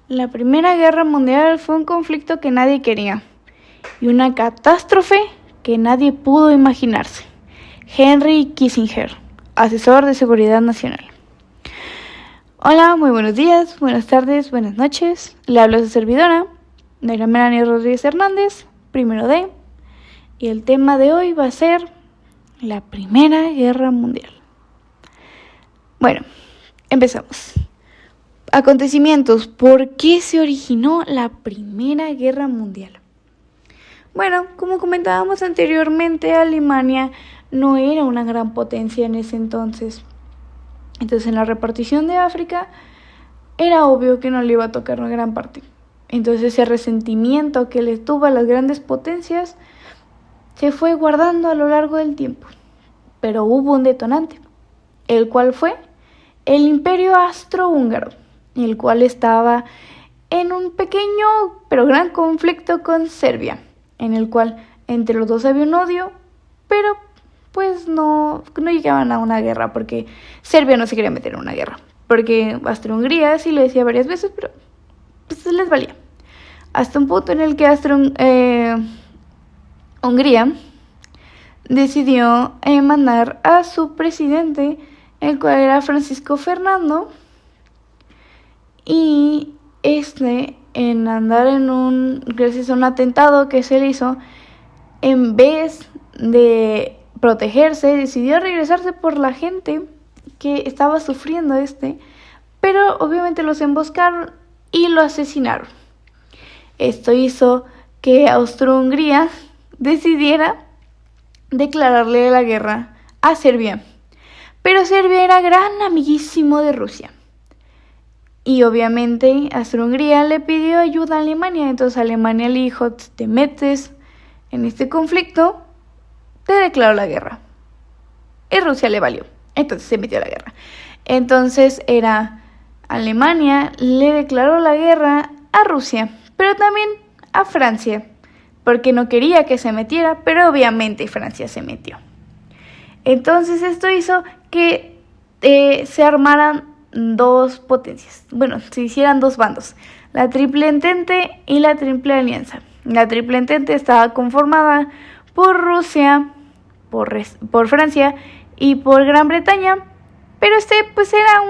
La Primera Guerra Mundial fue un conflicto que nadie quería y una catástrofe que nadie pudo imaginarse. Henry Kissinger, asesor de Seguridad Nacional. Hola, muy buenos días, buenas tardes, buenas noches. Le hablo a su servidora, Daira Melanie Rodríguez Hernández, primero D. Y el tema de hoy va a ser la Primera Guerra Mundial. Bueno, empezamos. Acontecimientos. ¿Por qué se originó la Primera Guerra Mundial? Bueno, como comentábamos anteriormente, Alemania no era una gran potencia en ese entonces. Entonces, en la repartición de África, era obvio que no le iba a tocar una gran parte. Entonces, ese resentimiento que le tuvo a las grandes potencias se fue guardando a lo largo del tiempo. Pero hubo un detonante, el cual fue el Imperio Austrohúngaro, el cual estaba en un pequeño pero gran conflicto con Serbia, en el cual entre los dos había un odio, pero pues no llegaban a una guerra, porque Serbia no se quería meter en una guerra, porque Austria-Hungría sí lo decía varias veces, pero pues les valía. Hasta un punto en el que Hungría decidió mandar a su presidente, el cual era Francisco Fernando, y en andar gracias a un atentado que se le hizo, en vez de protegerse, decidió regresarse por la gente que estaba sufriendo pero obviamente los emboscaron y lo asesinaron. Esto hizo que Austria-Hungría decidiera declararle la guerra a Serbia. Pero Serbia era gran amiguísimo de Rusia. Y obviamente Austria-Hungría le pidió ayuda a Alemania. Entonces Alemania le dijo: te metes en este conflicto, te declaró la guerra. Y Rusia le valió. Entonces se metió a la guerra. Entonces Alemania le declaró la guerra a Rusia, pero también a Francia, porque no quería que se metiera, pero obviamente Francia se metió. Entonces esto hizo que se armaran dos potencias. Bueno, se hicieran dos bandos, la Triple Entente y la Triple Alianza. La Triple Entente estaba conformada por Rusia, por Francia y por Gran Bretaña, pero pues era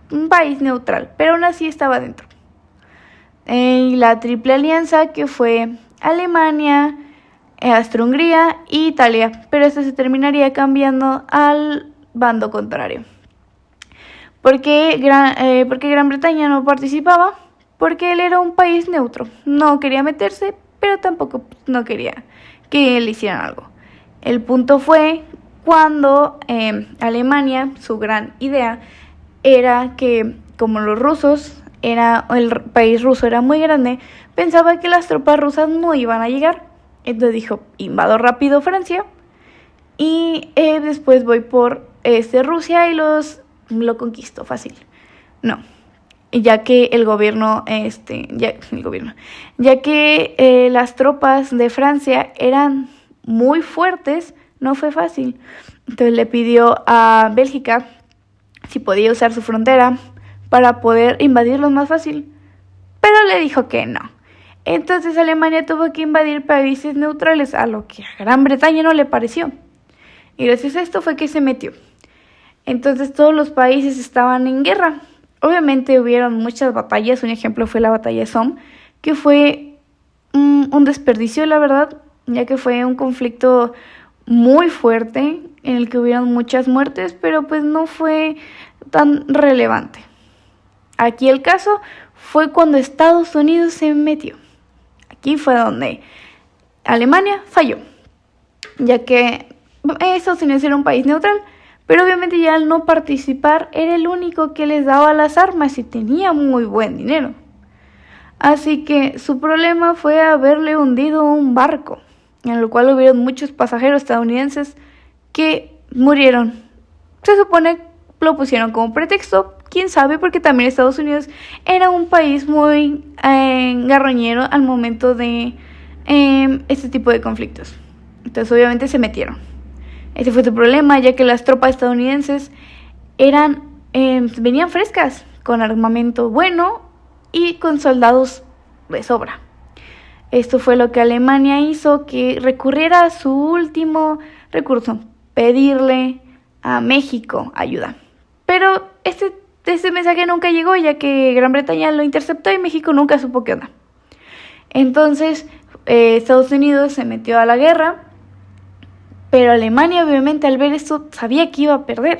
un país neutral, pero aún así estaba dentro. Y la Triple Alianza, que fue Alemania, Austria-Hungría e Italia, pero se terminaría cambiando al bando contrario. ¿Por qué Gran Bretaña no participaba? Porque él era un país neutro, no quería meterse, pero tampoco no quería que le hicieran algo. El punto fue cuando Alemania, su gran idea era que, como el país ruso era muy grande, pensaba que las tropas rusas no iban a llegar. Entonces dijo: invado rápido Francia y después voy por Rusia y lo conquisto fácil. No, ya que ya que las tropas de Francia eran muy fuertes, no fue fácil. Entonces le pidió a Bélgica si podía usar su frontera para poder invadirlos más fácil, pero le dijo que no. Entonces Alemania tuvo que invadir países neutrales, a lo que a Gran Bretaña no le pareció. Y gracias a esto fue que se metió. Entonces todos los países estaban en guerra. Obviamente hubieron muchas batallas. Un ejemplo fue la batalla de Somme, que fue un desperdicio, la verdad, ya que fue un conflicto muy fuerte en el que hubieron muchas muertes, pero pues no fue tan relevante. Aquí el caso fue cuando Estados Unidos se metió. Aquí fue donde Alemania falló, ya que Estados Unidos era un país neutral, pero obviamente ya al no participar era el único que les daba las armas y tenía muy buen dinero. Así que su problema fue haberle hundido un barco, en el cual hubieron muchos pasajeros estadounidenses que murieron. Se supone que lo pusieron como pretexto, quién sabe, porque también Estados Unidos era un país muy garroñero al momento de este tipo de conflictos. Entonces obviamente se metieron. Ese fue su problema, ya que las tropas estadounidenses venían frescas, con armamento bueno y con soldados de sobra. Esto fue lo que Alemania hizo que recurriera a su último recurso, pedirle a México ayuda. Pero este mensaje nunca llegó, ya que Gran Bretaña lo interceptó y México nunca supo qué onda. Entonces Estados Unidos se metió a la guerra, pero Alemania obviamente al ver esto sabía que iba a perder,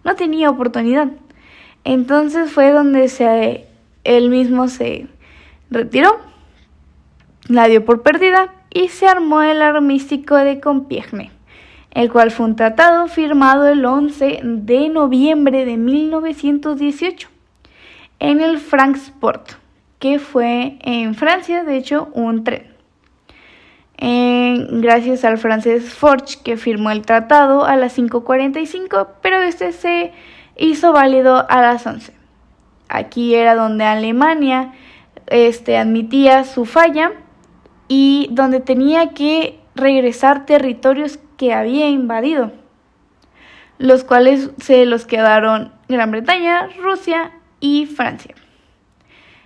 no tenía oportunidad. Entonces fue donde él mismo se retiró, la dio por perdida y se armó el armisticio de Compiègne, el cual fue un tratado firmado el 11 de noviembre de 1918 en el Frankfurt, que fue en Francia, de hecho, un tren. Gracias al francés Foch, que firmó el tratado a las 5:45, pero este se hizo válido a las 11. Aquí era donde Alemania admitía su falla y donde tenía que regresar territorios que había invadido, los cuales se los quedaron Gran Bretaña, Rusia y Francia.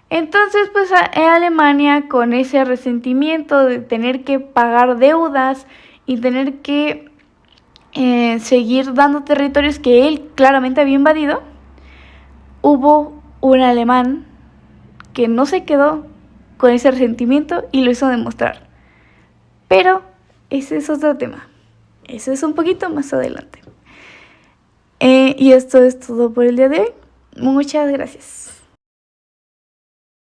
Entonces, pues Alemania, con ese resentimiento de tener que pagar deudas y tener que seguir dando territorios que él claramente había invadido, hubo un alemán que no se quedó con ese resentimiento y lo hizo demostrar. Pero ese es otro tema. Eso es un poquito más adelante. Y esto es todo por el día de hoy. Muchas gracias.